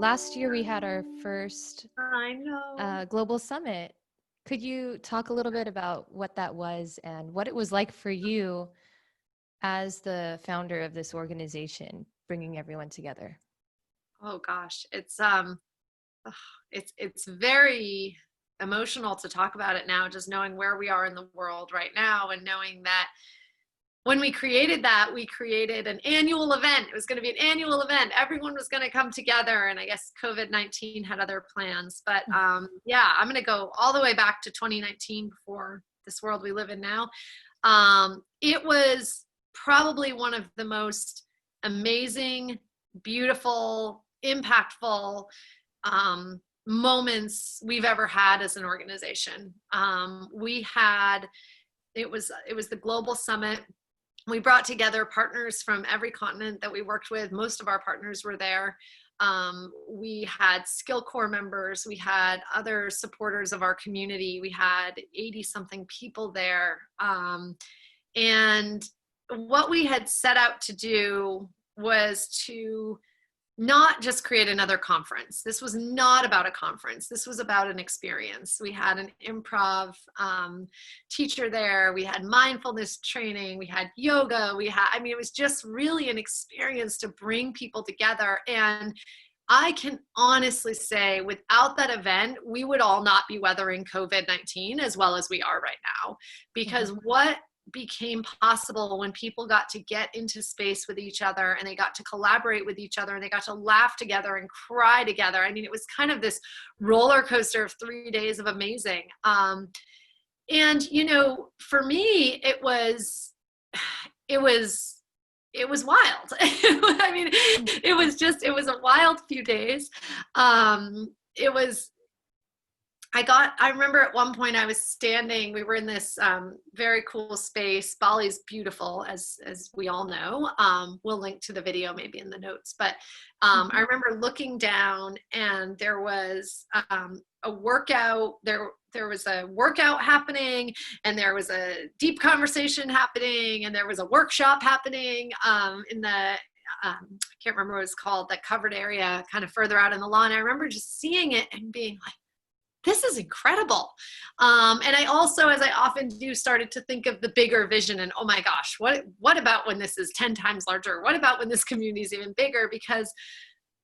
last year we had our first I know. global summit. Could you talk a little bit about what that was and what it was like for you as the founder of this organization, bringing everyone together? Oh gosh, it's very emotional to talk about it now, just knowing where we are in the world right now and knowing that when we created that, we created an annual event. It was going to be an annual event. Everyone was going to come together. And I guess COVID-19 had other plans. But yeah, I'm going to go all the way back to 2019 before this world we live in now. It was probably one of the most amazing, beautiful, impactful moments we've ever had as an organization. It was the Global Summit. We brought together partners from every continent that we worked with. Most of our partners were there. We had Skill Core members. We had other supporters of our community. We had 80 something people there. And what we had set out to do was to not just create another conference. This was not about a conference. This was about an experience. We had an improv teacher there. We had mindfulness training. We had yoga. It was just really an experience to bring people together. And I can honestly say without that event, we would all not be weathering COVID-19 as well as we are right now, because what became possible when people got to get into space with each other and they got to collaborate with each other and they got to laugh together and cry together. I mean, it was kind of this roller coaster of 3 days of amazing. And, for me, it was wild. I mean, it was a wild few days. I remember at one point I was standing, we were in this very cool space. Bali's beautiful, as we all know. We'll link to the video maybe in the notes. But I remember looking down and there was a workout. There was a workout happening and there was a deep conversation happening and there was a workshop happening in the I can't remember what it was called, that covered area kind of further out in the lawn. I remember just seeing it and being like, this is incredible. And I also, as I often do, started to think of the bigger vision and, oh my gosh, what about when this is 10 times larger? What about when this community is even bigger? Because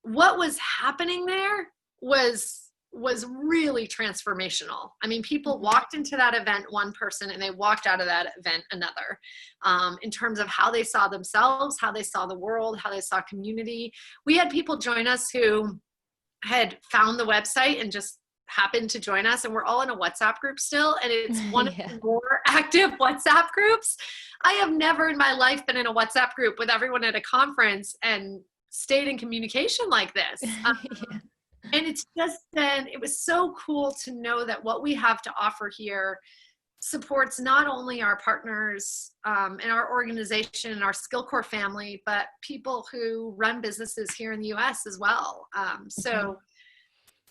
what was happening there was really transformational. I mean, people walked into that event one person and they walked out of that event another, in terms of how they saw themselves, how they saw the world, how they saw community. We had people join us who had found the website and just happened to join us, and we're all in a WhatsApp group still, and it's one of the more active WhatsApp groups. I have never in my life been in a WhatsApp group with everyone at a conference and stayed in communication like this. And it's just been, it was so cool to know that what we have to offer here supports not only our partners and our organization and our Skill Core family, but people who run businesses here in the US as well.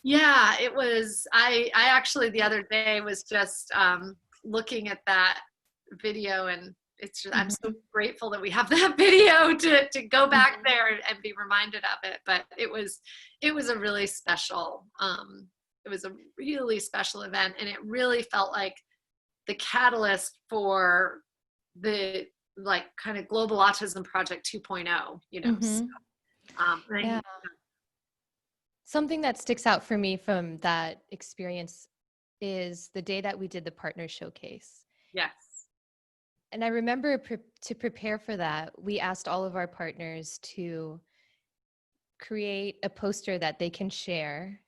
Yeah, it was, I actually the other day was just looking at that video, and it's just, I'm so grateful that we have that video to go back there and be reminded of it. But it was a really special, event, and it really felt like the catalyst for the kind of Global Autism Project 2.0, Yeah. Something that sticks out for me from that experience is the day that we did the partner showcase. Yes. And I remember to prepare for that, we asked all of our partners to create a poster that they can share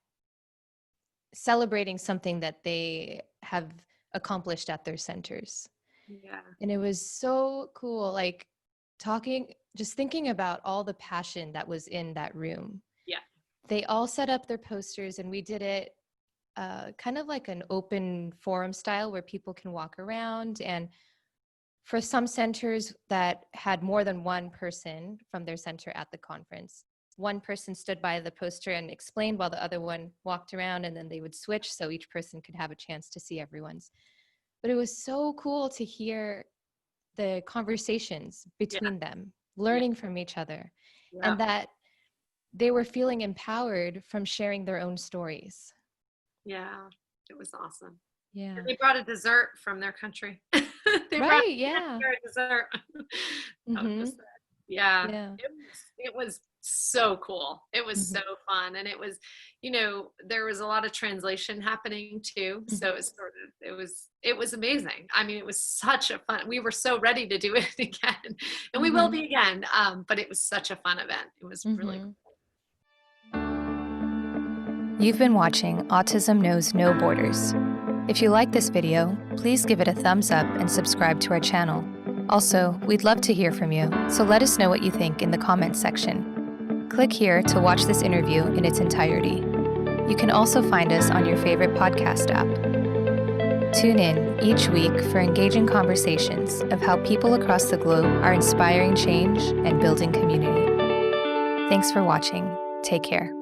celebrating something that they have accomplished at their centers. Yeah. And it was so cool, just thinking about all the passion that was in that room. Yeah. They all set up their posters and we did it kind of like an open forum style where people can walk around. And for some centers that had more than one person from their center at the conference, one person stood by the poster and explained while the other one walked around, and then they would switch so each person could have a chance to see everyone's. But it was so cool to hear the conversations between them, learning from each other. And that they were feeling empowered from sharing their own stories. Yeah, it was awesome. Yeah. And they brought a dessert from their country. They brought Right. Yeah. a dessert. Mm-hmm. Yeah, Yeah. it was so cool. It was Mm-hmm. so fun. And it was, there was a lot of translation happening too. So it was amazing. I mean, it was such a fun, we were so ready to do it again, and we will be again. But it was such a fun event. It was really cool. You've been watching Autism Knows No Borders. If you like this video, please give it a thumbs up and subscribe to our channel. Also, we'd love to hear from you, so let us know what you think in the comments section. Click here to watch this interview in its entirety. You can also find us on your favorite podcast app. Tune in each week for engaging conversations of how people across the globe are inspiring change and building community. Thanks for watching. Take care.